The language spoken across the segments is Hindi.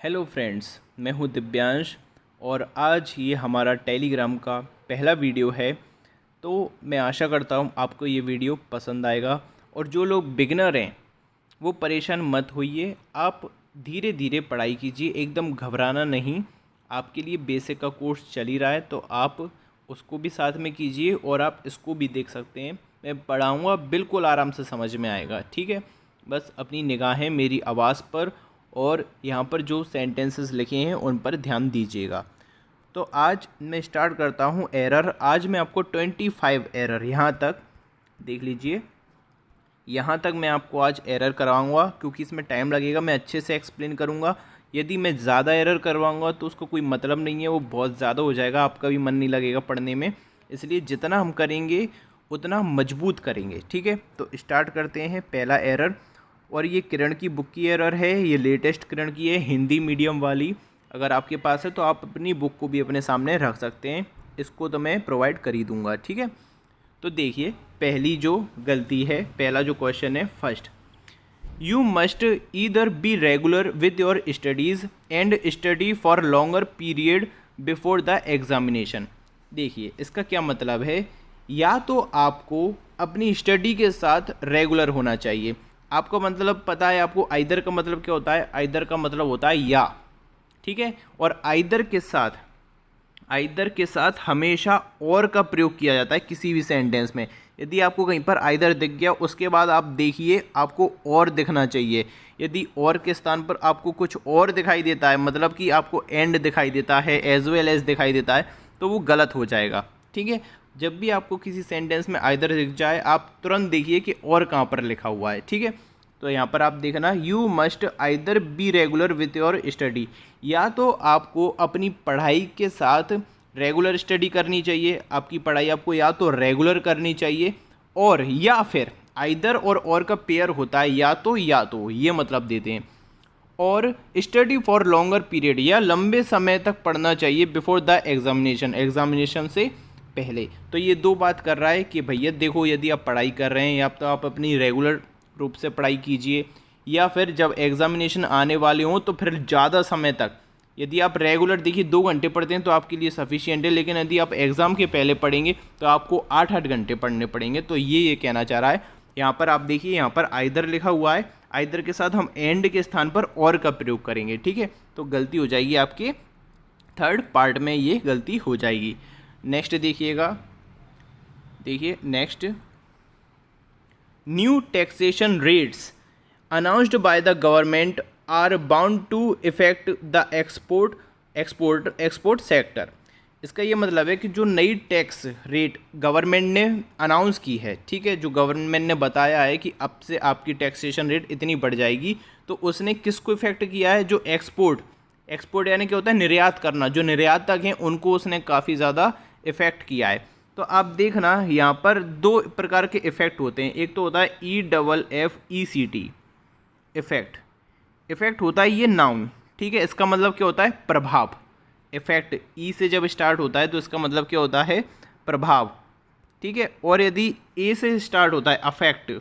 हेलो फ्रेंड्स, मैं हूं दिव्यांश और आज ये हमारा टेलीग्राम का पहला वीडियो है। तो मैं आशा करता हूं आपको ये वीडियो पसंद आएगा। और जो लोग बिगिनर हैं वो परेशान मत होइए, आप धीरे धीरे पढ़ाई कीजिए, एकदम घबराना नहीं। आपके लिए बेसिक का कोर्स चल ही रहा है तो आप उसको भी साथ में कीजिए और आप इसको भी देख सकते हैं। मैं पढ़ाऊँगा, बिल्कुल आराम से समझ में आएगा, ठीक है। बस अपनी निगाहें मेरी आवाज़ पर और यहाँ पर जो सेंटेंसेस लिखे हैं उन पर ध्यान दीजिएगा। तो आज मैं स्टार्ट करता हूँ एरर। आज मैं आपको 25 एरर यहाँ तक देख लीजिए, यहाँ तक मैं आपको आज एरर करवाऊँगा क्योंकि इसमें टाइम लगेगा। मैं अच्छे से एक्सप्लेन करूँगा। यदि मैं ज़्यादा एरर करवाऊँगा तो उसको कोई मतलब नहीं है, वो बहुत ज़्यादा हो जाएगा, आपका भी मन नहीं लगेगा पढ़ने में। इसलिए जितना हम करेंगे उतना मजबूत करेंगे, ठीक है। तो स्टार्ट करते हैं। पहला एरर, और ये किरण की बुक की एरर है, ये लेटेस्ट किरण की है, हिंदी मीडियम वाली। अगर आपके पास है तो आप अपनी बुक को भी अपने सामने रख सकते हैं, इसको तो मैं प्रोवाइड कर ही दूँगा, ठीक है। तो देखिए पहली जो गलती है, पहला जो क्वेश्चन है first, you must either be regular with your studies and study for longer period before the examination. देखिए इसका क्या मतलब है, या तो आपको अपनी स्टडी के साथ रेगुलर होना चाहिए। आपको मतलब पता है, आपको आइदर का मतलब क्या होता है, आइदर का मतलब होता है या, ठीक है। और आइदर के साथ हमेशा और का प्रयोग किया जाता है किसी भी सेंटेंस में। यदि आपको कहीं पर आइदर दिख गया, उसके बाद आप देखिए आपको और दिखना चाहिए। यदि और के स्थान पर आपको कुछ और दिखाई देता है, मतलब कि आपको एंड दिखाई देता है, एज वेल एज दिखाई देता है, तो वो गलत हो जाएगा, ठीक है। जब भी आपको किसी सेंटेंस में आइदर दिख जाए, आप तुरंत देखिए कि और कहाँ पर लिखा हुआ है, ठीक है। तो यहाँ पर आप देखना, you must either be regular with your study, या तो आपको अपनी पढ़ाई के साथ रेगुलर स्टडी करनी चाहिए, आपकी पढ़ाई आपको या तो रेगुलर करनी चाहिए, और या फिर आइदर और का पेयर होता है, या तो ये मतलब देते हैं। और स्टडी फॉर लॉन्गर पीरियड, या लंबे समय तक पढ़ना चाहिए बिफोर द एग्जामिनेशन से पहले। तो ये दो बात कर रहा है कि भैया देखो, यदि आप पढ़ाई कर रहे हैं या तो आप अपनी रेगुलर रूप से पढ़ाई कीजिए, या फिर जब एग्जामिनेशन आने वाले हों तो फिर ज़्यादा समय तक। यदि आप रेगुलर देखिए 2 घंटे पढ़ते हैं तो आपके लिए सफिशिएंट है, लेकिन यदि आप एग्ज़ाम के पहले पढ़ेंगे तो आपको 8-8 घंटे पढ़ने पड़ेंगे। तो ये कहना चाह रहा है। यहाँ पर आप देखिए, यहाँ पर आइदर लिखा हुआ है, आइदर के साथ हम एंड के स्थान पर और का प्रयोग करेंगे, ठीक है। तो गलती हो जाएगी आपके थर्ड पार्ट में, ये गलती हो जाएगी। नेक्स्ट देखिएगा, देखिए next, new taxation rates announced by the government are bound to effect the export sector. इसका ये मतलब है कि जो नई टैक्स रेट गवर्नमेंट ने अनाउंस की है, ठीक है, जो गवर्नमेंट ने बताया है कि अब से आपकी टैक्सेशन रेट इतनी बढ़ जाएगी, तो उसने किसको इफेक्ट किया है, जो एक्सपोर्ट यानी क्या होता है, निर्यात करना, जो निर्यातक हैं उनको उसने काफ़ी ज़्यादा इफेक्ट किया है। तो आप देखना यहाँ पर 2 प्रकार के इफ़ेक्ट होते हैं। एक तो होता है EFFECT इफेक्ट होता है ये नाउन, ठीक है। इसका मतलब क्या होता है, प्रभाव। इफेक्ट ई से जब स्टार्ट होता है तो इसका मतलब क्या होता है, प्रभाव, ठीक है। और यदि ए से स्टार्ट होता है, अफेक्ट,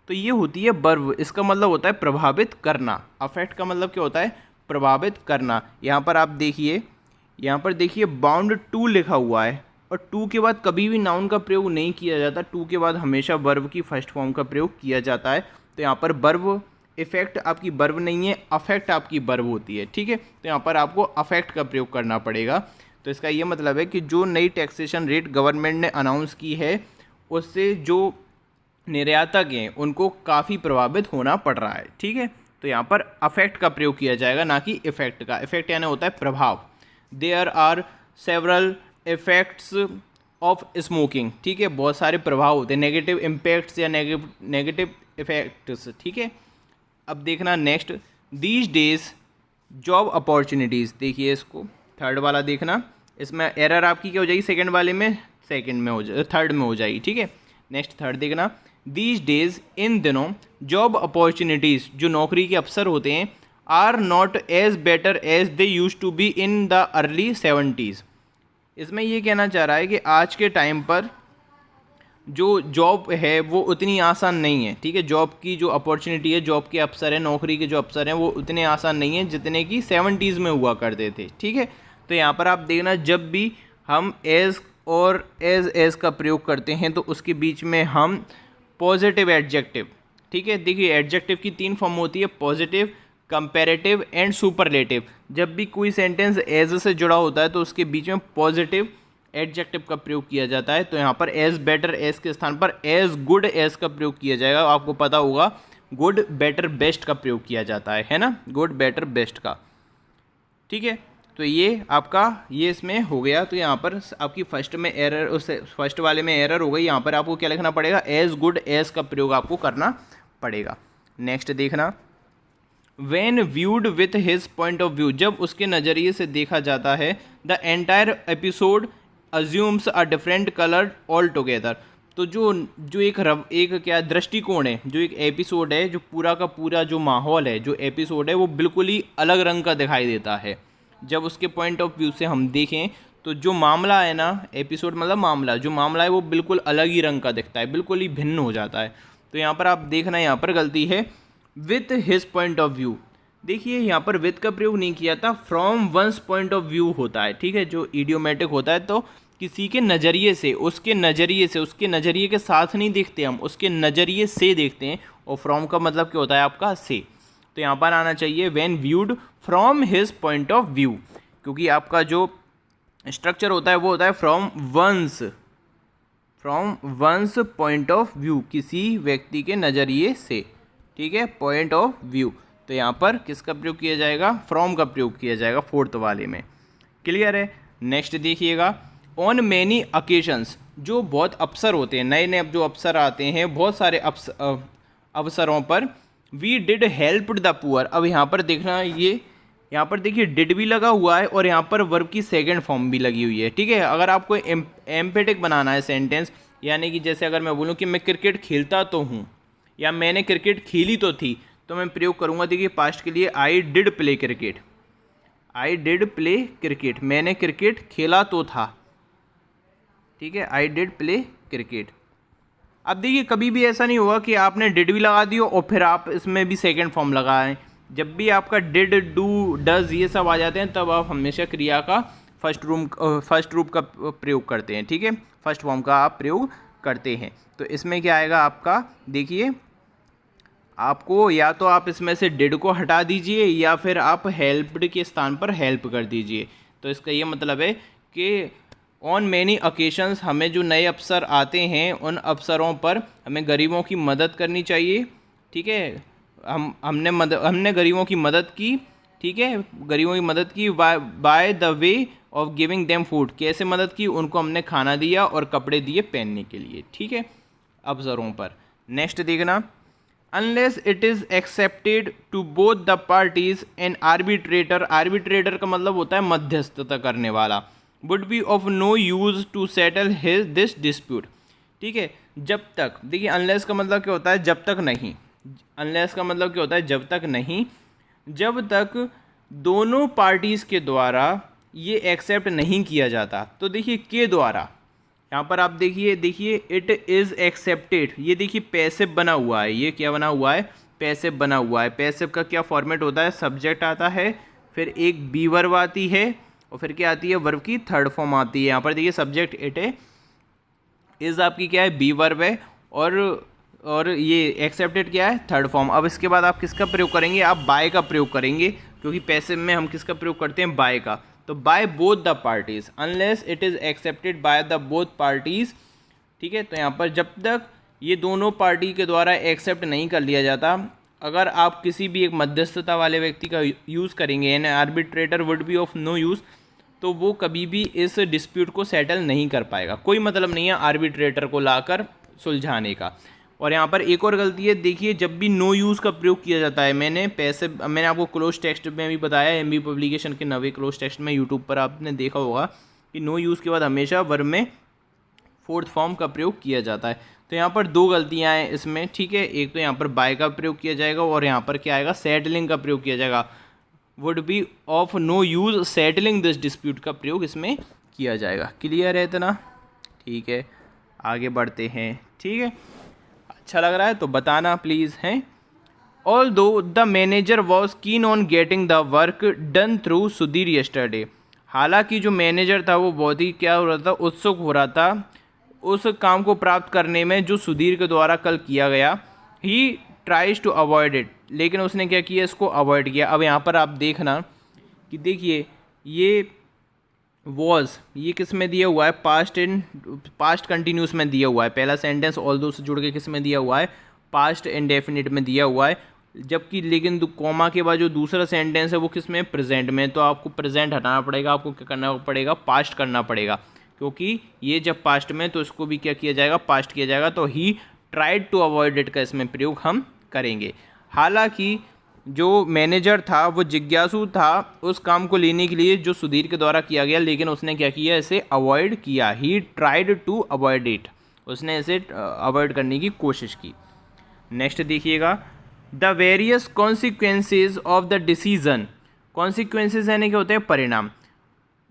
तो ये होती है वर्ब, इसका मतलब होता है प्रभावित करना। अफेक्ट का मतलब क्या होता है, प्रभावित करना। यहाँ पर आप देखिए, यहाँ पर देखिए बाउंड टू लिखा हुआ है, और टू के बाद कभी भी नाउन का प्रयोग नहीं किया जाता, टू के बाद हमेशा वर्ब की फर्स्ट फॉर्म का प्रयोग किया जाता है। तो यहाँ पर वर्ब, इफेक्ट आपकी वर्ब नहीं है, अफेक्ट आपकी वर्ब होती है, ठीक है। तो यहाँ पर आपको अफेक्ट का प्रयोग करना पड़ेगा। तो इसका ये मतलब है कि जो नई टैक्सेशन रेट गवर्नमेंट ने अनाउंस की है, उससे जो निर्यातक हैं उनको काफ़ी प्रभावित होना पड़ रहा है, ठीक है। तो यहाँ पर अफेक्ट का प्रयोग किया जाएगा, ना कि इफेक्ट का। इफेक्ट यानी होता है प्रभाव। There are several effects of smoking, ठीक है, बहुत सारे प्रभाव होते हैं, नेगेटिव इम्पैक्ट्स या नेगेटिव इफेक्ट्स, ठीक है। अब देखना next, these days job opportunities. देखिए इसको थर्ड वाला देखना, इसमें एरर आपकी क्या हो जाएगी, सेकंड वाले में थर्ड में हो जाएगी, ठीक है। नेक्स्ट थर्ड देखना, दीज डेज, इन दिनों, जॉब अपॉर्चुनिटीज़, जो नौकरी के अवसर होते हैं, are not as better as they used to be in the early 70s। इसमें ये कहना चाह रहा है कि आज के टाइम पर जो जॉब है वो उतनी आसान नहीं है, ठीक है। जॉब की जो अपॉर्चुनिटी है, जॉब के अवसर हैं, नौकरी के जो अवसर हैं वो उतने आसान नहीं हैं जितने कि 70s में हुआ करते थे, ठीक है। तो यहाँ पर आप देखना, जब भी हम एज और एज का प्रयोग करते हैं तो उसके बीच में हम पॉजिटिव एडजेक्टिव, ठीक है। देखिए एडजेक्टिव की 3 फॉर्म होती है, पॉजिटिव, कंपैरेटिव एंड सुपरलेटिव। जब भी कोई सेंटेंस एज से जुड़ा होता है तो उसके बीच में पॉजिटिव एडजेक्टिव का प्रयोग किया जाता है। तो यहाँ पर एज बेटर एज के स्थान पर एज गुड एज का प्रयोग किया जाएगा। आपको पता होगा गुड बेटर बेस्ट का प्रयोग किया जाता है ना, गुड बेटर बेस्ट का, ठीक है। तो ये आपका ये इसमें हो गया। तो यहाँ पर आपकी फर्स्ट में एरर, उस फर्स्ट वाले में एरर हो गई। यहाँ पर आपको क्या लिखना पड़ेगा, एज गुड एज का प्रयोग आपको करना पड़ेगा। नेक्स्ट देखना, When viewed with his point of view, जब उसके नज़रिए से देखा जाता है, the entire episode assumes a different colour all together. तो जो एक क्या दृष्टिकोण है, जो एक एपिसोड है, जो पूरा का पूरा जो माहौल है, जो एपिसोड है वो बिल्कुल ही अलग रंग का दिखाई देता है। जब उसके पॉइंट ऑफ व्यू से हम देखें तो जो मामला है ना, एपिसोड मतलब मामला, जो मामला है वो बिल्कुल अलग ही रंग का दिखता है, बिल्कुल ही भिन्न हो जाता है। तो यहाँ पर आप देखना, यहाँ पर गलती है, with his point of view. देखिए यहाँ पर विथ का प्रयोग नहीं किया था, from one's point of view होता है, ठीक है। जो इडियोमेटिक होता है तो किसी के नज़रिए से, उसके नज़रिए के साथ नहीं देखते हम, उसके नज़रिए से देखते हैं। और फ्रॉम का मतलब क्या होता है आपका, से। तो यहाँ पर आना चाहिए when viewed from his point of view, क्योंकि आपका जो स्ट्रक्चर होता है वो होता है from one's point of view, किसी व्यक्ति के नज़रिए से, ठीक है, पॉइंट ऑफ व्यू। तो यहाँ पर किसका प्रयोग किया जाएगा, फ्रॉम का प्रयोग किया जाएगा फोर्थ वाले में। क्लियर है। नेक्स्ट देखिएगा, ऑन मैनी ओकेजन्स, जो बहुत अवसर होते हैं, नए नए जो अवसर आते हैं, बहुत सारे अवसरों पर, we did help the poor. अब यहाँ पर देखना, ये यहाँ पर देखिए डिड भी लगा हुआ है और यहाँ पर वर्ब की सेकंड फॉर्म भी लगी हुई है, ठीक है। अगर आपको एम्पेटिक बनाना है सेंटेंस, यानी कि जैसे अगर मैं बोलूँ कि मैं क्रिकेट खेलता तो हूँ या मैंने क्रिकेट खेली तो थी, तो मैं प्रयोग करूँगा, देखिए पास्ट के लिए, आई डिड प्ले क्रिकेट, मैंने क्रिकेट खेला तो था, ठीक है, आई डिड प्ले क्रिकेट। अब देखिए कभी भी ऐसा नहीं होगा कि आपने डिड भी लगा दिया और फिर आप इसमें भी सेकंड फॉर्म लगाएं। जब भी आपका डिड, डू, डज ये सब आ जाते हैं तब आप हमेशा क्रिया का फर्स्ट रूप का प्रयोग करते हैं, ठीक है, फर्स्ट फॉर्म का आप प्रयोग करते हैं। तो इसमें क्या आएगा आपका, देखिए आपको या तो आप इसमें से डिड को हटा दीजिए या फिर आप हेल्प्ड के स्थान पर हेल्प कर दीजिए। तो इसका ये मतलब है कि ऑन मैनी ओकेशंस, हमें जो नए अवसर आते हैं उन अवसरों पर हमें गरीबों की मदद करनी चाहिए, ठीक है। हमने गरीबों की मदद की, ठीक है, गरीबों की मदद की by the way of giving them food. कैसे मदद की, उनको हमने खाना दिया और कपड़े दिए पहनने के लिए, ठीक है, अवसरों पर। नेक्स्ट देखना, unless it is accepted to both the parties an arbitrator का मतलब होता है मध्यस्थता करने वाला, would be of no use to settle this dispute, ठीक है। जब तक, देखिए अनलेस का मतलब क्या होता है, जब तक नहीं, अनलेस का मतलब क्या होता है, जब तक नहीं, जब तक दोनों पार्टीज़ के द्वारा ये एक्सेप्ट नहीं किया जाता। तो देखिए के द्वारा, यहाँ पर आप देखिए इट इज़ एक्सेप्टेड, ये देखिए पैसिव बना हुआ है, ये क्या बना हुआ है, पैसिव बना हुआ है। पैसिव का क्या फॉर्मेट होता है, सब्जेक्ट आता है, फिर एक बी वर्ब आती है और फिर क्या आती है, वर्ब की थर्ड फॉर्म आती है। यहाँ पर देखिए सब्जेक्ट इट है, इज़ आपकी क्या है, बी वर्ब है, और ये एक्सेप्टेड क्या है, थर्ड फॉर्म। अब इसके बाद आप किसका प्रयोग करेंगे, आप बाय का प्रयोग करेंगे, क्योंकि पैसिव में हम किसका प्रयोग करते हैं, बाय का। तो by both the parties, unless it is accepted by the both parties, ठीक है। तो यहाँ पर जब तक ये दोनों पार्टी के द्वारा एक्सेप्ट नहीं कर लिया जाता, अगर आप किसी भी एक मध्यस्थता वाले व्यक्ति का यूज़ करेंगे, an arbitrator would be of no use, तो वो कभी भी इस डिस्प्यूट को सेटल नहीं कर पाएगा। कोई मतलब नहीं है आर्बिट्रेटर को लाकर सुलझाने का। और यहाँ पर एक और गलती है, देखिए जब भी नो यूज़ का प्रयोग किया जाता है, मैंने आपको क्लोज टेक्स्ट में भी बताया, एमबी पब्लिकेशन के नवे क्लोज टेक्स्ट में यूट्यूब पर आपने देखा होगा कि नो यूज़ के बाद हमेशा वर्ब में फोर्थ फॉर्म का प्रयोग किया जाता है। तो यहाँ पर दो गलतियाँ हैं इसमें, ठीक है। एक तो यहाँ पर बाय का प्रयोग किया जाएगा और यहाँ पर क्या आएगा, सेटलिंग का प्रयोग किया जाएगा, would be of no use settling this dispute का प्रयोग इसमें किया जाएगा। क्लियर है इतना, ठीक है। आगे बढ़ते हैं, ठीक है। अच्छा लग रहा है तो बताना प्लीज़ हैं। Although the manager was keen on getting the work done through Sudhir yesterday, हालांकि जो मैनेजर था वो बहुत ही क्या हो रहा था, उत्सुक हो रहा था उस काम को प्राप्त करने में जो सुधीर के द्वारा कल किया गया। He tries to avoid it, लेकिन उसने क्या किया, इसको अवॉइड किया। अब यहाँ पर आप देखना कि देखिए ये वॉज, ये किस में दिया हुआ है, पास्ट कंटिन्यूस में दिया हुआ है। पहला सेंटेंस ऑल्दो से जुड़ के किस में दिया हुआ है, पास्ट इंडेफिनिट में दिया हुआ है। जबकि लेकिन कॉमा के बाद जो दूसरा सेंटेंस है वो किस में, प्रेजेंट में। तो आपको प्रेजेंट हटाना पड़ेगा, आपको क्या करना पड़ेगा, पास्ट करना पड़ेगा, क्योंकि ये जब पास्ट में तो इसको भी क्या किया जाएगा, पास्ट किया जाएगा। तो he tried to avoid it का इसमें प्रयोग हम करेंगे। हालांकि जो मैनेजर था वो जिज्ञासु था उस काम को लेने के लिए जो सुधीर के द्वारा किया गया, लेकिन उसने क्या किया, इसे अवॉइड किया। He tried to avoid it, उसने इसे अवॉइड करने की कोशिश की। नेक्स्ट देखिएगा, the various consequences of the decision. Consequences यानी क्या होते हैं, परिणाम।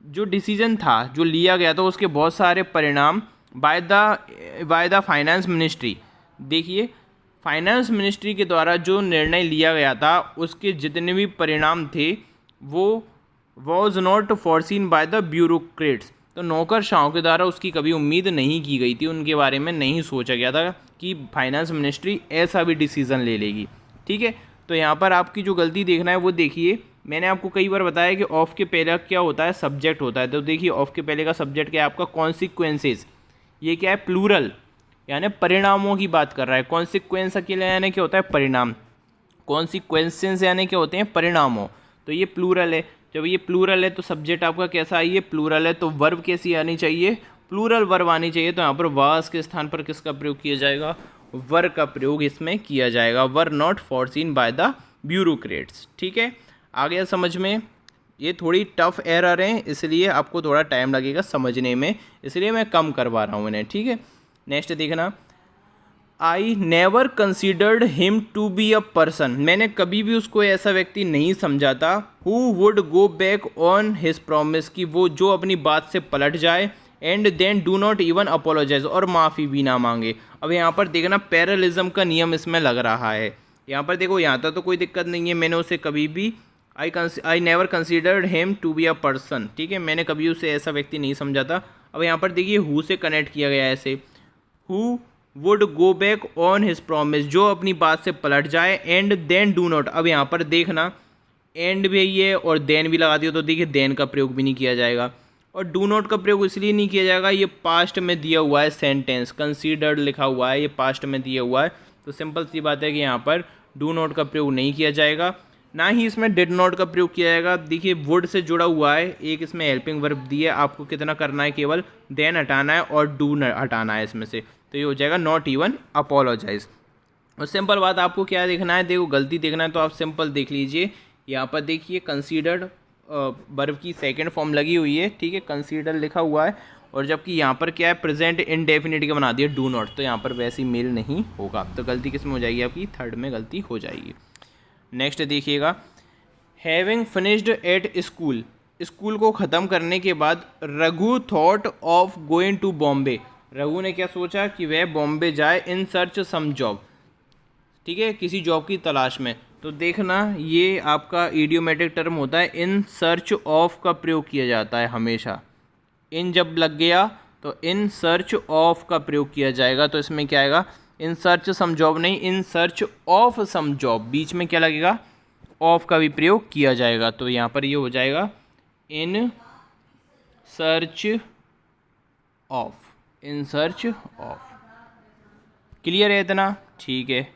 जो डिसीजन था जो लिया गया था उसके बहुत सारे परिणाम बाय द फाइनेंस मिनिस्ट्री। देखिए फाइनेंस मिनिस्ट्री के द्वारा जो निर्णय लिया गया था उसके जितने भी परिणाम थे वो was not foreseen by the bureaucrats. तो नौकरशाहों के द्वारा उसकी कभी उम्मीद नहीं की गई थी, उनके बारे में नहीं सोचा गया था कि फाइनेंस मिनिस्ट्री ऐसा भी डिसीज़न ले लेगी, ठीक है। तो यहाँ पर आपकी जो गलती देखना है वो देखिए, मैंने आपको कई बार बताया कि ऑफ के पहले क्या होता है, सब्जेक्ट होता है। तो देखिए ऑफ के पहले का सब्जेक्ट क्या है आपका, कॉन्सिक्वेंसेज। ये क्या है, प्लूरल, यानी परिणामों की बात कर रहा है। कॉन्सिक्वेंस अकेले यानी क्या होता है, परिणाम। कॉन्सिक्वेंसेस यानी क्या होते हैं, परिणामों। तो ये प्लूरल है। जब ये प्लूरल है तो सब्जेक्ट आपका कैसा है, ये प्लूरल है। तो वर्ब कैसी आनी चाहिए, प्लूरल वर्ब आनी चाहिए। तो यहाँ पर वास के स्थान पर किसका प्रयोग किया जाएगा, वर का प्रयोग इसमें किया जाएगा। Were not foreseen by the bureaucrats, ठीक है। आ गया समझ में। ये थोड़ी टफ एरर है इसलिए आपको थोड़ा टाइम लगेगा समझने में, इसलिए मैं कम करवा रहा हूँ इन्हें, ठीक है। नेक्स्ट देखना, I never considered him to be a person. मैंने कभी भी उसको ऐसा व्यक्ति नहीं समझा था who would go back on his promise, की वो जो अपनी बात से पलट जाए, and then do not even apologise, और माफ़ी भी ना मांगे। अब यहाँ पर देखना पैरलिज्म का नियम इसमें लग रहा है। यहाँ पर देखो यहाँ तक तो कोई दिक्कत नहीं है, मैंने उसे कभी भी I never considered him to be a person, ठीक है, मैंने कभी उसे ऐसा व्यक्ति नहीं समझा था। अब यहाँ पर देखिए हु से कनेक्ट किया गया है ऐसे, who would go back on his promise, जो अपनी बात से पलट जाए, एंड देन डू नॉट। अब यहाँ पर देखना एंड भी है और देन भी लगा दिया, तो देखिए देन का प्रयोग भी नहीं किया जाएगा। और डू नॉट का प्रयोग इसलिए नहीं किया जाएगा, ये पास्ट में दिया हुआ है सेंटेंस, कंसीडर्ड लिखा हुआ है, ये पास्ट में दिया हुआ है। तो सिंपल सी बात है कि यहाँ पर डू नॉट का प्रयोग नहीं किया जाएगा, ना ही इसमें डिड नॉट का प्रयोग किया जाएगा। देखिए वुड से जुड़ा हुआ है, एक इसमें हेल्पिंग वर्ब दी है, आपको कितना करना है, केवल देन हटाना है और डू हटाना है इसमें से। तो ये हो जाएगा नॉट इवन अपोलोजाइज। और सिंपल बात आपको क्या देखना है, देखो गलती देखना है तो आप सिंपल देख लीजिए। यहाँ पर देखिए कंसीडर्ड वर्ब की सेकंड फॉर्म लगी हुई है, ठीक है, कंसीडर लिखा हुआ है, और जबकि यहाँ पर क्या है, प्रेजेंट इंडेफिनिट का बना दिया डू नॉट, तो यहाँ पर वैसी मेल नहीं होगा। तो गलती किस में हो जाएगी आपकी, थर्ड में गलती हो जाएगी। नेक्स्ट देखिएगा, having finished at school, school को ख़त्म करने के बाद Raghu thought of going to Bombay, Raghu ने क्या सोचा कि वह बॉम्बे जाए, इन सर्च सम जॉब, ठीक है, किसी जॉब की तलाश में। तो देखना ये आपका इडियोमेटिक टर्म होता है, इन सर्च ऑफ का प्रयोग किया जाता है हमेशा। इन जब लग गया तो इन सर्च ऑफ का प्रयोग किया जाएगा। तो इसमें क्या आएगा, इन सर्च सम जॉब नहीं, in search of some job, बीच में क्या लगेगा, ऑफ का भी प्रयोग किया जाएगा। तो यहाँ पर ये हो जाएगा इन search of, in search of. Clear है इतना, ठीक है।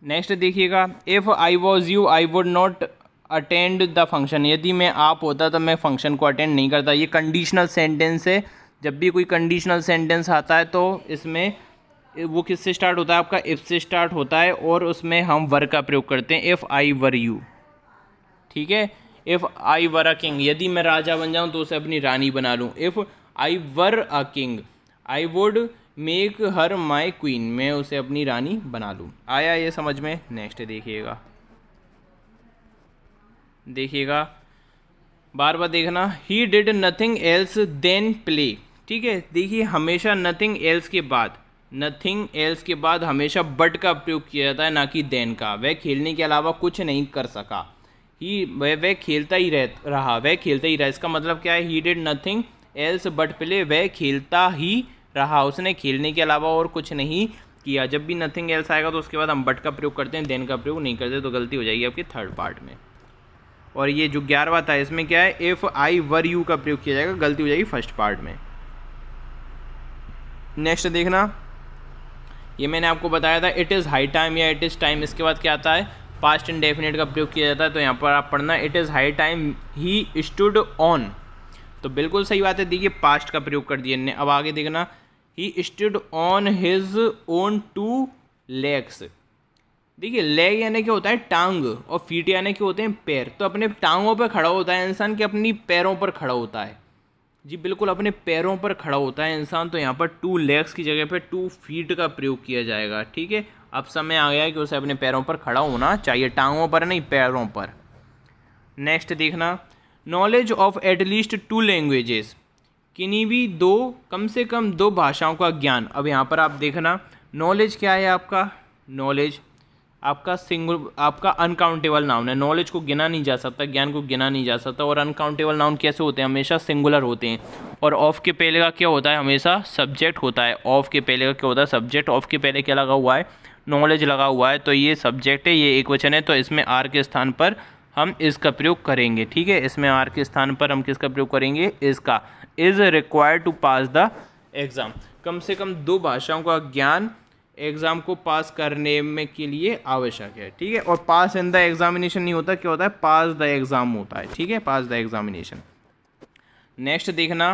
नेक्स्ट देखिएगा, if I was you I would not attend the function, यदि मैं आप होता तो मैं फंक्शन को अटेंड नहीं करता। ये कंडीशनल सेंटेंस है, जब भी कोई कंडीशनल सेंटेंस आता है तो इसमें वो किससे स्टार्ट होता है, आपका इफ़ से स्टार्ट होता है, और उसमें हम वर का प्रयोग करते हैं, इफ़ आई वर यू, ठीक है। If I were a king, यदि मैं राजा बन जाऊं तो उसे अपनी रानी बना लूं। If I were a king I would make her my queen, मैं उसे अपनी रानी बना लूं। आया ये समझ में। नेक्स्ट देखिएगा, देखिएगा बार बार देखना, he did nothing else than play, ठीक है। देखिए हमेशा नथिंग एल्स के बाद हमेशा बट का प्रयोग किया जाता है, ना कि देन का। वह खेलने के अलावा कुछ नहीं कर सका, वह खेलता ही रहा। इसका मतलब क्या है, ही did nothing else but play, वह खेलता ही रहा, उसने खेलने के अलावा और कुछ नहीं किया। जब भी नथिंग एल्स आएगा तो उसके बाद हम बट का प्रयोग करते हैं, देन का प्रयोग नहीं करते, तो गलती हो जाएगी आपकी थर्ड पार्ट में। और ये जो 11वां था इसमें क्या है, इफ़ आई वर यू का प्रयोग किया जाएगा, गलती हो जाएगी फर्स्ट पार्ट में। नेक्स्ट देखना, ये मैंने आपको बताया था इट इज़ हाई टाइम या इट इज़ टाइम, इसके बाद क्या आता है, पास्ट इंडेफिनिट का प्रयोग किया जाता है। तो यहाँ पर आप पढ़ना it is high time he stood on, तो बिल्कुल सही बात है। देखिए पास्ट का प्रयोग कर दिया। अब आगे देखना, he stood on his own 2 legs। देखिए लेग यानी क्या होता है, टांग, और फीट यानी क्या होते हैं, पैर। तो अपने टांगों पर खड़ा होता है इंसान कि अपनी पैरों पर खड़ा होता है? जी बिल्कुल, अपने पैरों पर खड़ा होता है इंसान। तो यहाँ पर 2 legs की जगह पे 2 feet का प्रयोग किया जाएगा। ठीक है, अब समय आ गया है कि उसे अपने पैरों पर खड़ा होना चाहिए, टांगों पर नहीं, पैरों पर। नेक्स्ट देखना, नॉलेज ऑफ एटलीस्ट 2 लैंग्वेजेस, किन्हीं भी कम से कम 2 भाषाओं का ज्ञान। अब यहाँ पर आप देखना, नॉलेज क्या है आपका, नॉलेज आपका अनकाउंटेबल नाउन है। नॉलेज को गिना नहीं जा सकता, ज्ञान को गिना नहीं जा सकता। और अनकाउंटेबल नाउन कैसे होते हैं, हमेशा सिंगुलर होते हैं। और ऑफ के पहले का क्या होता है, हमेशा सब्जेक्ट होता है। ऑफ के पहले का क्या होता है, सब्जेक्ट। ऑफ के पहले क्या लगा हुआ है, नॉलेज लगा हुआ है, तो ये सब्जेक्ट है, ये एक वचन है, तो इसमें आर के स्थान पर हम इसका प्रयोग करेंगे। ठीक है, इसमें आर के स्थान पर हम किसका प्रयोग करेंगे, इसका। Is required to pass the exam, कम से कम 2 भाषाओं का ज्ञान एग्ज़ाम को पास करने में के लिए आवश्यक है। ठीक है, और पास इन द एग्जामिनेशन नहीं होता, क्या होता है, पास द एग्ज़ाम होता है। ठीक है, पास द एग्जामिनेशन। नेक्स्ट देखना,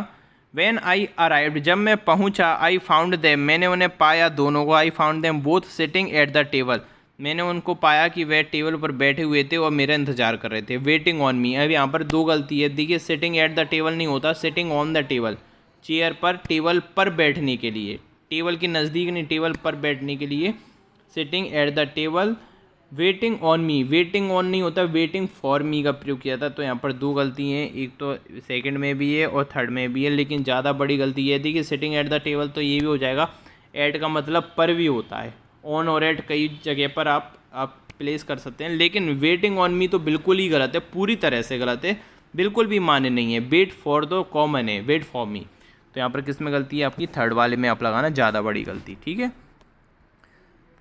व्हेन आई अराइव्ड, जब मैं पहुंचा, आई फाउंड देम, मैंने उन्हें पाया, दोनों को, I found them both sitting at the table, मैंने उनको पाया कि वह टेबल पर बैठे हुए थे और मेरा इंतजार कर रहे थे। वेटिंग ऑन मी, अब यहाँ पर 2 गलती है। देखिए सिटिंग एट द टेबल नहीं होता, sitting on the table, chair पर, टेबल पर बैठने के लिए, टेबल के नज़दीक नहीं, टेबल पर बैठने के लिए sitting at the table. Waiting on me, waiting on नहीं होता, वेटिंग फॉर मी का प्रयोग किया था। तो यहाँ पर 2 गलती हैं, एक तो सेकंड में भी है और थर्ड में भी है, लेकिन ज़्यादा बड़ी गलती ये थी कि सिटिंग एट द टेबल, तो ये भी हो जाएगा। एट का मतलब पर भी होता है, ऑन और एट कई जगह पर आप प्लेस कर सकते हैं, लेकिन वेटिंग ऑन मी तो बिल्कुल ही गलत है, पूरी तरह से गलत है, बिल्कुल भी मान्य नहीं है। वेट फॉर तो कॉमन है, वेट फॉर मी, तो यहाँ पर किस में गलती है आपकी, थर्ड वाले में आप लगाना, ज़्यादा बड़ी गलती। ठीक है,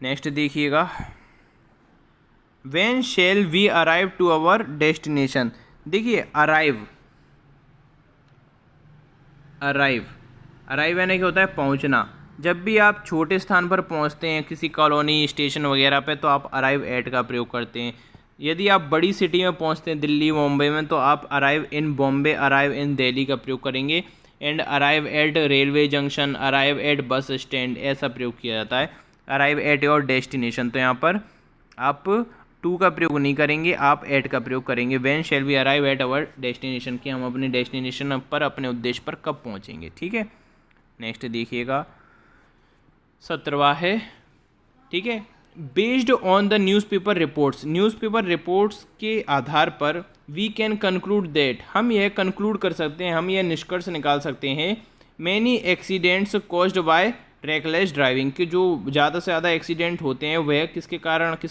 नेक्स्ट देखिएगा, when shall we arrive to our destination. देखिए अराइव यानी क्या होता है, पहुँचना। जब भी आप छोटे स्थान पर पहुँचते हैं, किसी कॉलोनी, स्टेशन वगैरह पे, तो आप अराइव एट का प्रयोग करते हैं। यदि आप बड़ी सिटी में पहुँचते हैं, दिल्ली, मुंबई में, तो आप arrive in Bombay, arrive in Delhi का प्रयोग करेंगे। And arrive at railway junction, arrive at bus stand, ऐसा प्रयोग किया जाता है। अराइव एट योर डेस्टिनेशन, तो यहाँ पर आप 2 का प्रयोग नहीं करेंगे, आप एट का प्रयोग करेंगे। When shall we arrive at our destination, कि हम अपने डेस्टिनेशन पर, अपने उद्देश्य पर कब पहुँचेंगे। ठीक है, नेक्स्ट देखिएगा, 17वां है। ठीक है, based on the newspaper reports के आधार पर वी कैन कंक्लूड दैट, हम यह कंक्लूड कर सकते हैं, हम यह निष्कर्ष निकाल सकते हैं, many accidents caused by reckless driving, कि जो ज़्यादा से ज़्यादा एक्सीडेंट होते हैं वह किसके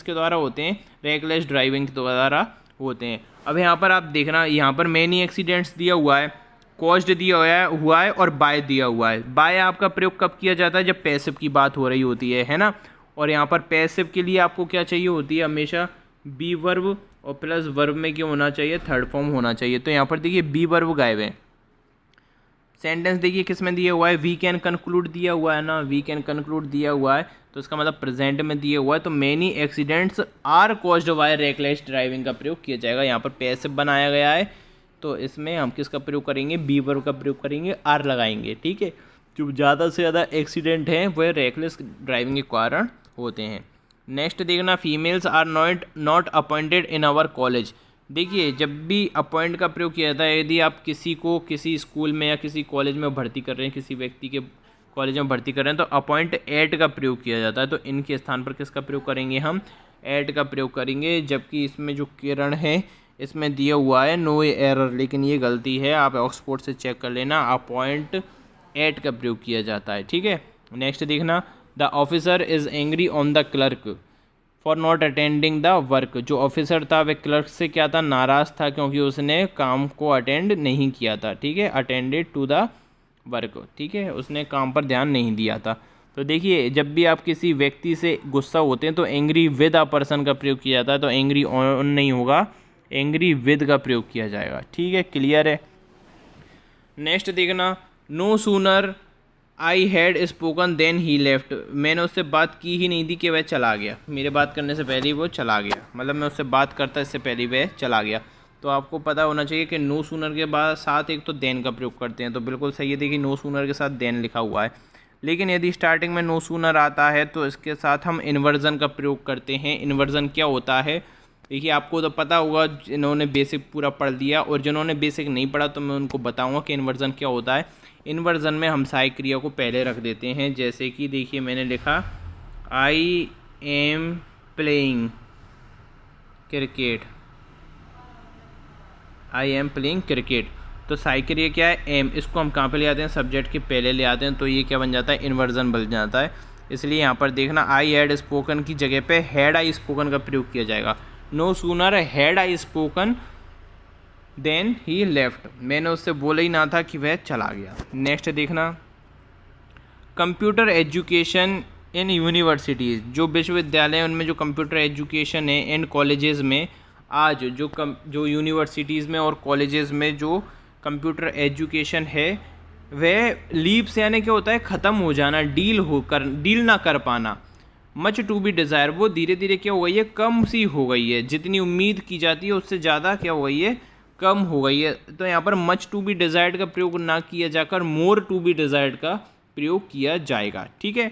द्वारा होते हैं, रेकलेस ड्राइविंग के द्वारा होते हैं। अब यहाँ पर आप देखना, यहाँ पर मैनी एक्सीडेंट्स दिया हुआ है, कॉज्ड दिया हुआ है और बाय दिया हुआ है। बाय आपका प्रयोग कब किया जाता है, जब पैसिव की बात हो रही होती है ना। और यहाँ पर पैसिव के लिए आपको क्या चाहिए होती है, हमेशा बी वर्ब और प्लस वर्ब में क्या होना चाहिए, थर्ड फॉर्म होना चाहिए। तो यहाँ पर देखिए बी वर्ब गायब है। सेंटेंस देखिए किस में दिया हुआ है, वी कैन कंक्लूड दिया हुआ है ना, वी कैन कंक्लूड दिया हुआ है, तो इसका मतलब प्रेजेंट में दिया हुआ है। तो many accidents are caused by reckless driving का प्रयोग किया जाएगा। यहाँ पर पैसिव बनाया गया है, तो इसमें हम किसका प्रयोग करेंगे, बी वर्ब का प्रयोग करेंगे, आर लगाएंगे। ठीक है, जो ज़्यादा से ज़्यादा एक्सीडेंट हैं वह रेकलेस ड्राइविंग के कारण होते हैं। नेक्स्ट देखना, females are not appointed in our college. देखिए जब भी अपॉइंट का प्रयोग किया जाता है, यदि आप किसी को किसी स्कूल में या किसी कॉलेज में भर्ती कर रहे हैं, किसी व्यक्ति के कॉलेज में भर्ती कर रहे हैं, तो अपॉइंट एट का प्रयोग किया जाता है। तो इनके स्थान पर किसका प्रयोग करेंगे, हम एट का प्रयोग करेंगे। जबकि इसमें जो किरण है इसमें दिया हुआ है नो एरर, लेकिन ये गलती है, आप ऑक्सफोर्ड से चेक कर लेना। अपॉइंट एट का प्रयोग किया जाता है। ठीक है, नेक्स्ट देखना, the officer is angry on the clerk for not attending the work. जो ऑफिसर था वह क्लर्क से क्या था, नाराज़ था क्योंकि उसने काम को अटेंड नहीं किया था। ठीक है, अटेंडेड टू द वर्क। ठीक है, उसने काम पर ध्यान नहीं दिया था। तो देखिए, जब भी आप किसी व्यक्ति से गुस्सा होते हैं तो एंग्री विद अ पर्सन का प्रयोग किया जाता है, तो एंग्री ऑन नहीं होगा, एंग्री विद का प्रयोग किया जाएगा। ठीक है, क्लियर है। नेक्स्ट देखना, no sooner I had spoken then he left. मैंने उससे बात की ही नहीं थी कि वह चला गया, मेरे बात करने से पहले ही वो चला गया, मतलब मैं उससे बात करता इससे पहले वह चला गया। तो आपको पता होना चाहिए कि नो सूनर के बाद साथ एक तो देन का प्रयोग करते हैं, तो बिल्कुल सही है। देखिए, नो सूनर के साथ देन लिखा हुआ है, लेकिन यदि स्टार्टिंग में नो सूनर आता है तो इसके साथ हम इन्वर्जन का प्रयोग करते हैं। इन्वर्जन क्या होता है, देखिए आपको तो पता होगा, जिन्होंने बेसिक पूरा पढ़ लिया, और जिन्होंने बेसिक नहीं पढ़ा तो मैं उनको बताऊंगा कि इन्वर्जन क्या होता है। इन्वर्जन में हम सहायक क्रिया को पहले रख देते हैं, जैसे कि देखिए मैंने लिखा I am playing cricket, I am playing cricket. तो सहायक क्रिया क्या है, एम, इसको हम कहाँ पे ले आते हैं, सब्जेक्ट के पहले ले आते हैं, तो ये क्या बन जाता है, इन्वर्जन बन जाता है। इसलिए यहाँ पर देखना, आई हैड स्पोकन की जगह पे हैड आई स्पोकन का प्रयोग किया जाएगा। No sooner had I spoken then he left, मैंने उससे बोला ही ना था कि वह चला गया। नेक्स्ट देखना, कंप्यूटर एजुकेशन इन यूनिवर्सिटीज़, जो विश्वविद्यालय हैं उनमें जो कंप्यूटर एजुकेशन है, एंड कॉलेजेस में आज जो यूनिवर्सिटीज़ में और कॉलेजेस में जो कंप्यूटर एजुकेशन है वह लीप्स यानी क्या होता है, ख़त्म हो जाना, डील ना कर पाना। मच टू बी डिज़ायर, वो धीरे धीरे क्या हो गई है, कम सी हो गई है, जितनी उम्मीद की जाती है उससे ज़्यादा क्या हो गई है, कम हो गई है। तो यहाँ पर मच टू बी डिज़ायर्ड का प्रयोग ना किया जाकर मोर टू बी डिज़ायर्ड का प्रयोग किया जाएगा। ठीक है,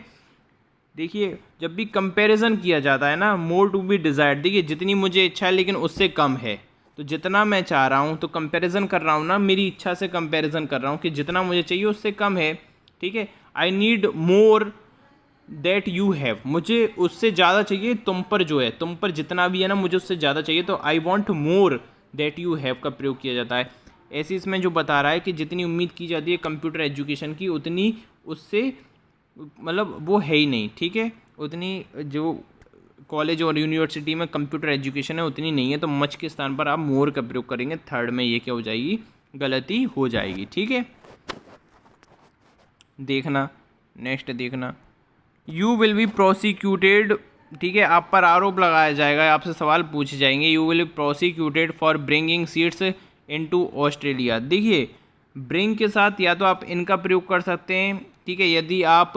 देखिए जब भी कंपैरिजन किया जाता है ना, मोर टू बी डिज़ायर्ड, देखिए जितनी मुझे इच्छा है लेकिन उससे कम है, तो जितना मैं चाह रहा हूँ तो कंपैरिजन कर रहा हूँ ना, मेरी इच्छा से कंपैरिजन कर रहा हूँ कि जितना मुझे चाहिए उससे कम है। ठीक है, I need more that you have, मुझे उससे ज़्यादा चाहिए तुम पर, जो है तुम पर जितना भी है ना मुझे उससे ज़्यादा चाहिए, तो I want more that you have का प्रयोग किया जाता है। ऐसे इसमें जो बता रहा है कि जितनी उम्मीद की जाती है कंप्यूटर एजुकेशन की, उतनी उससे मतलब वो है ही नहीं। ठीक है, उतनी जो कॉलेज और यूनिवर्सिटी में कंप्यूटर एजुकेशन है उतनी नहीं है, तो मच के स्थान पर आप मोर का प्रयोग करेंगे। थर्ड में ये क्या हो जाएगी, गलती हो जाएगी। ठीक है, देखना नेक्स्ट देखना, यू विल बी प्रोसिक्यूटेड, ठीक है, आप पर आरोप लगाया जाएगा, आपसे सवाल पूछे जाएंगे। You will be prosecuted for bringing seeds into Australia. देखिए ब्रिंग के साथ या तो आप इनका प्रयोग कर सकते हैं, ठीक है, यदि आप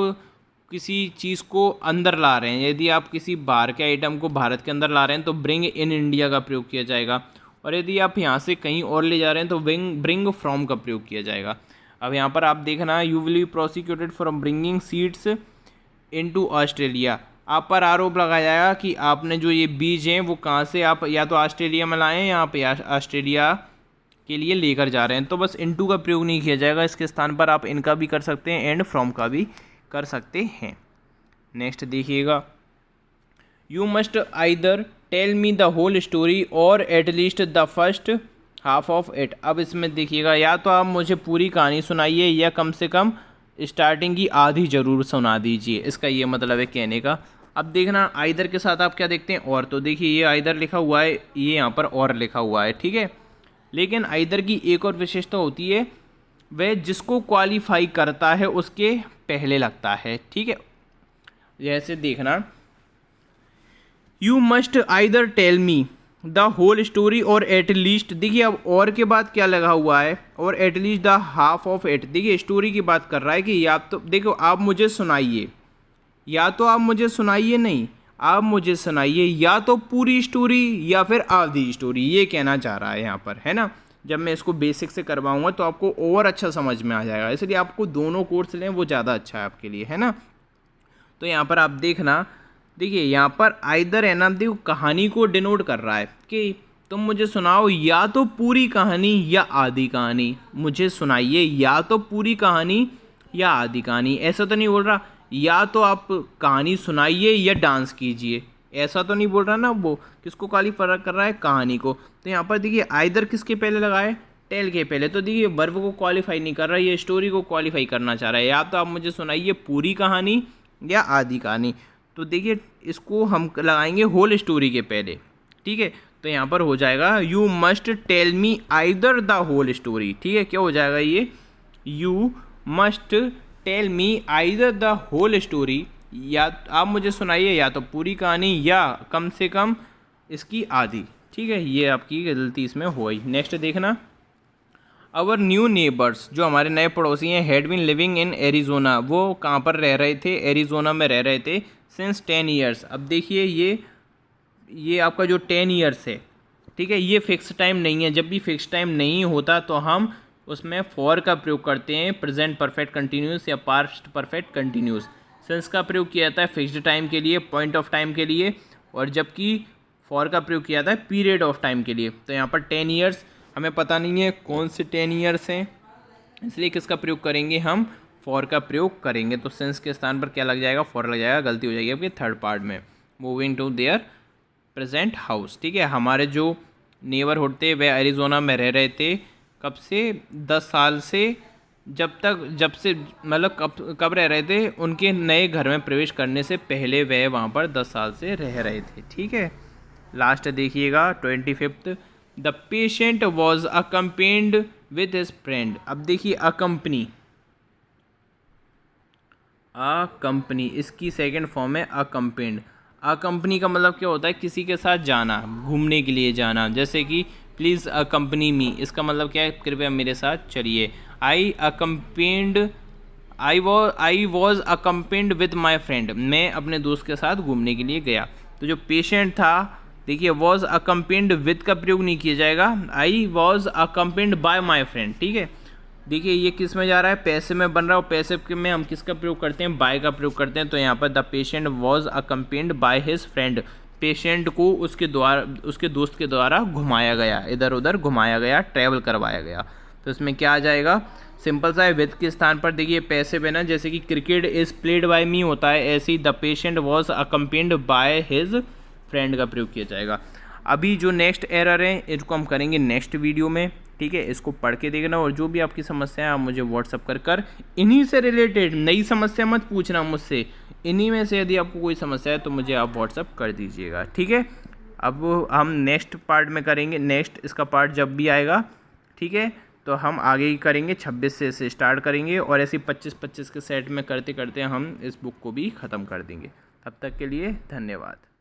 किसी चीज़ को अंदर ला रहे हैं, यदि आप किसी बाहर के आइटम को भारत के अंदर ला रहे हैं तो ब्रिंग इन इंडिया का प्रयोग किया जाएगा, और यदि आप यहाँ से कहीं और ले जा रहे हैं तो ब्रिंग फ्रॉम का प्रयोग किया जाएगा। अब यहाँ पर आप देखना, you will be prosecuted from bringing seeds into Australia, आप पर आरोप लगाया जाएगा कि आपने जो ये बीज हैं वो कहाँ से आप या तो ऑस्ट्रेलिया में लाए हैं या आप ऑस्ट्रेलिया के लिए लेकर जा रहे हैं। तो बस इनटू का प्रयोग नहीं किया जाएगा, इसके स्थान पर आप इनका भी कर सकते हैं एंड फ्रॉम का भी कर सकते हैं। नेक्स्ट देखिएगा, you must either tell me the whole story or at least the first half of it. अब इसमें देखिएगा, या तो आप मुझे पूरी कहानी सुनाइए या कम से कम स्टार्टिंग की आधी ज़रूर सुना दीजिए, इसका ये मतलब है कहने का। अब देखना आइदर के साथ आप क्या देखते हैं, और, तो देखिए ये आइदर लिखा हुआ है, ये यहाँ पर और लिखा हुआ है, ठीक है। लेकिन आइदर की एक और विशेषता होती है, वह जिसको क्वालिफाई करता है उसके पहले लगता है, ठीक है। जैसे देखना, you must either tell me the whole story or at least, देखिए अब और के बाद क्या लगा हुआ है, और at least the half of it. देखिए स्टोरी की बात कर रहा है कि या तो देखो आप मुझे सुनाइए, या तो आप मुझे सुनाइए, नहीं आप मुझे सुनाइए या तो पूरी स्टोरी या फिर आधी स्टोरी, ये कहना चाह रहा है यहाँ पर, है ना। जब मैं इसको बेसिक से करवाऊँगा तो आपको और अच्छा समझ में आ जाएगा, इसलिए आपको दोनों कोर्स लें, वो ज़्यादा अच्छा है आपके लिए, है ना। तो यहाँ पर आप देखना, देखिए यहाँ पर आइदर है ना, देखो कहानी को डिनोट कर रहा है कि तुम मुझे सुनाओ या तो पूरी कहानी या आधी कहानी, मुझे सुनाइए या तो पूरी कहानी या आधी कहानी। ऐसा तो नहीं बोल रहा या तो आप कहानी सुनाइए या डांस कीजिए, ऐसा तो नहीं बोल रहा ना। वो किसको खाली फर्क कर रहा है, कहानी को। तो यहाँ पर देखिए आइदर किसके पहले लगा है, टेल के पहले। तो देखिए वर्ब को क्वालिफाई नहीं कर रहा, ये स्टोरी को क्वालिफाई करना चाह रहा है। या तो आप मुझे सुनाइए पूरी कहानी या आधी कहानी। तो देखिए इसको हम लगाएंगे होल स्टोरी के पहले, ठीक है। तो यहाँ पर हो जाएगा you must tell me either the whole story, ठीक है। क्या हो जाएगा ये, you must tell me either the whole story, या आप मुझे सुनाइए या तो पूरी कहानी या कम से कम इसकी आधी, ठीक है। ये आपकी गलती इसमें हुई। नेक्स्ट देखना, आवर न्यू नेबर्स, जो हमारे नए पड़ोसी हैं, had been living in Arizona, वो कहाँ पर रह रहे थे, एरिजोना में रह रहे थे, सिंस 10 ईयर्स। अब देखिए ये आपका जो 10 ईयर्स है, ठीक है, ये फिक्स टाइम नहीं है। जब भी फिक्स टाइम नहीं होता तो हम उसमें फॉर का प्रयोग करते हैं, प्रेजेंट परफेक्ट कंटिन्यूस या पास्ट परफेक्ट कंटिन्यूस। सिंस का प्रयोग किया जाता है फिक्स्ड टाइम के लिए, पॉइंट ऑफ टाइम के लिए, और जबकि फॉर का प्रयोग किया जाता है पीरियड ऑफ टाइम के लिए। तो यहाँ पर 10 ईयर्स, हमें पता नहीं है कौन से 10 ईयर्स हैं, इसलिए किसका प्रयोग करेंगे, हम फॉर का प्रयोग करेंगे। तो सिंस के स्थान पर क्या लग जाएगा, फॉर लग जाएगा। गलती हो जाएगी आपके थर्ड पार्ट में। Moving to their present house, ठीक है। हमारे जो नेबरहुड थे वे एरिजोना में रह रहे थे, कब से, 10 साल से, जब से मतलब कब रह रहे थे, उनके नए घर में प्रवेश करने से पहले वे वहाँ पर 10 साल से रह रहे थे, ठीक है। लास्ट देखिएगा 25th, the patient was accompanied with his friend. अब देखिए अकम्पनी इसकी सेकंड फॉर्म है अकम्पेन्ड। अकम्पनी का मतलब क्या होता है, किसी के साथ जाना, घूमने के लिए जाना। जैसे कि प्लीज़ अकम्पनी मी, इसका मतलब क्या है, कृपया मेरे साथ चलिए। I was accompanied with my friend, मैं अपने दोस्त के साथ घूमने के लिए गया। तो जो पेशेंट था, देखिए वॉज अकम्पेन्ड विद का प्रयोग नहीं किया जाएगा, I was accompanied bye my friend, ठीक है। देखिए ये किस में जा रहा है, पैसे में बन रहा है, और पैसे में हम किसका प्रयोग करते हैं, बाय का प्रयोग करते हैं। तो यहाँ पर the patient was accompanied by his friend, patient को उसके दोस्त के द्वारा घुमाया गया, इधर उधर घुमाया गया, ट्रैवल करवाया गया। तो इसमें क्या आ जाएगा, सिंपल सा है, विद के स्थान पर देखिए पैसे पे ना, जैसे कि cricket is played by me होता है, ऐसे ही the patient was accompanied by his friend का प्रयोग किया जाएगा। अभी जो नेक्स्ट एरर है इसको हम करेंगे नेक्स्ट वीडियो में, ठीक है। इसको पढ़ के देखना, और जो भी आपकी समस्या है आप मुझे व्हाट्सअप कर इन्हीं से रिलेटेड, नई समस्या मत पूछना मुझसे, इन्हीं में से यदि आपको कोई समस्या है तो मुझे आप व्हाट्सअप कर दीजिएगा, ठीक है। अब हम नेक्स्ट पार्ट में करेंगे, नेक्स्ट इसका पार्ट जब भी आएगा, ठीक है, तो हम आगे ही करेंगे, 26 से इसे स्टार्ट करेंगे, और ऐसे 25-25 के सेट में करते करते हम इस बुक को भी ख़त्म कर देंगे। तब तक के लिए धन्यवाद।